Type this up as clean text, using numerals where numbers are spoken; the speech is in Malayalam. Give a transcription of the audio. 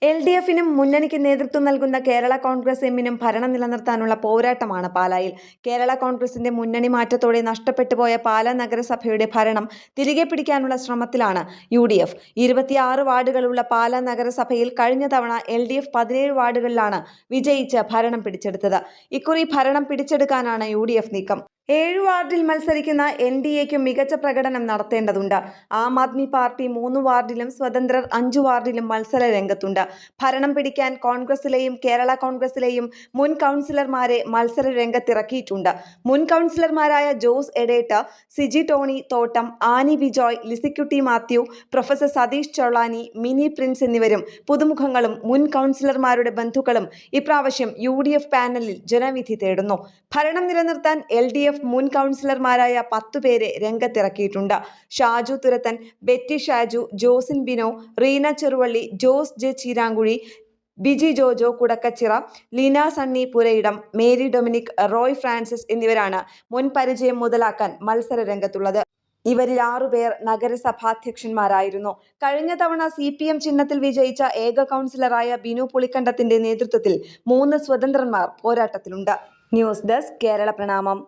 LDFിനും മുന്നണിക്ക് നേതൃത്വം നൽകുന്ന കേരള കോൺഗ്രസ് എമ്മിനും ഭരണം നിലനിർത്താനുള്ള പോരാട്ടമാണ് പാലായിൽ. കേരള കോൺഗ്രസിന്റെ മുന്നണി മാറ്റത്തോടെ നഷ്ടപ്പെട്ടുപോയ പാലാ നഗരസഭയുടെ ഭരണം തിരികെ പിടിക്കാനുള്ള ശ്രമത്തിലാണ് UDF. 26 വാർഡുകളുള്ള പാലാ നഗരസഭയിൽ കഴിഞ്ഞ തവണ LDF 17 വാർഡുകളിലാണ് വിജയിച്ച് ഭരണം പിടിച്ചെടുത്തത്. ഇക്കുറി ഭരണം പിടിച്ചെടുക്കാനാണ് UDF നീക്കം. 7 വാർഡിൽ മത്സരിക്കുന്ന NDAയ്ക്കും മികച്ച പ്രകടനം നടത്തേണ്ടതുണ്ട്. ആം ആദ്മി പാർട്ടി 3 വാർഡിലും സ്വതന്ത്രർ 5 വാർഡിലും മത്സര രംഗത്തുണ്ട്. ഭരണം പിടിക്കാൻ കോൺഗ്രസിലെയും കേരള കോൺഗ്രസിലെയും മുൻ കൗൺസിലർമാരെ മത്സര രംഗത്തിറക്കിയിട്ടുണ്ട്. മുൻ കൗൺസിലർമാരായ ജോസ് എടേട്ട്, സിജി ടോണി തോട്ടം, ആനി ബിജോയ്, ലിസിക്കുട്ടി മാത്യു, പ്രൊഫസർ സതീഷ് ചൊള്ളാനി, മിനി പ്രിൻസ് എന്നിവരും പുതുമുഖങ്ങളും മുൻ കൗൺസിലർമാരുടെ ബന്ധുക്കളും ഇപ്രാവശ്യം UDF പാനലിൽ ജനവിധി തേടുന്നു. ഭരണം നിലനിർത്താൻ LDF മുൻ കൗൺസിലർമാരായ 10 പേരെ രംഗത്തിറക്കിയിട്ടുണ്ട്. Shaju Thurathan, Betty Shaju, Josin Bino, Reena Cheruvally, Jose J Cheeranguzhi, Biji Jojo Kudakkachira, Leena Sunny Purayidam, Mary Dominic, Roy Francis എന്നിവരാണ് മുൻ പരിചയം മുതലാക്കാൻ മത്സര രംഗത്തുള്ളത്. ഇവരിൽ 6 പേർ നഗരസഭാധ്യക്ഷന്മാരായിരുന്നു. കഴിഞ്ഞ തവണ CPM ചിഹ്നത്തിൽ വിജയിച്ച ഏക കൗൺസിലറായ ബിനു പുളിക്കണ്ടത്തിന്റെ നേതൃത്വത്തിൽ 3 സ്വതന്ത്രന്മാർ പോരാട്ടത്തിലുണ്ട്. ന്യൂസ് ഡെസ്ക് കേരള പ്രണാമം.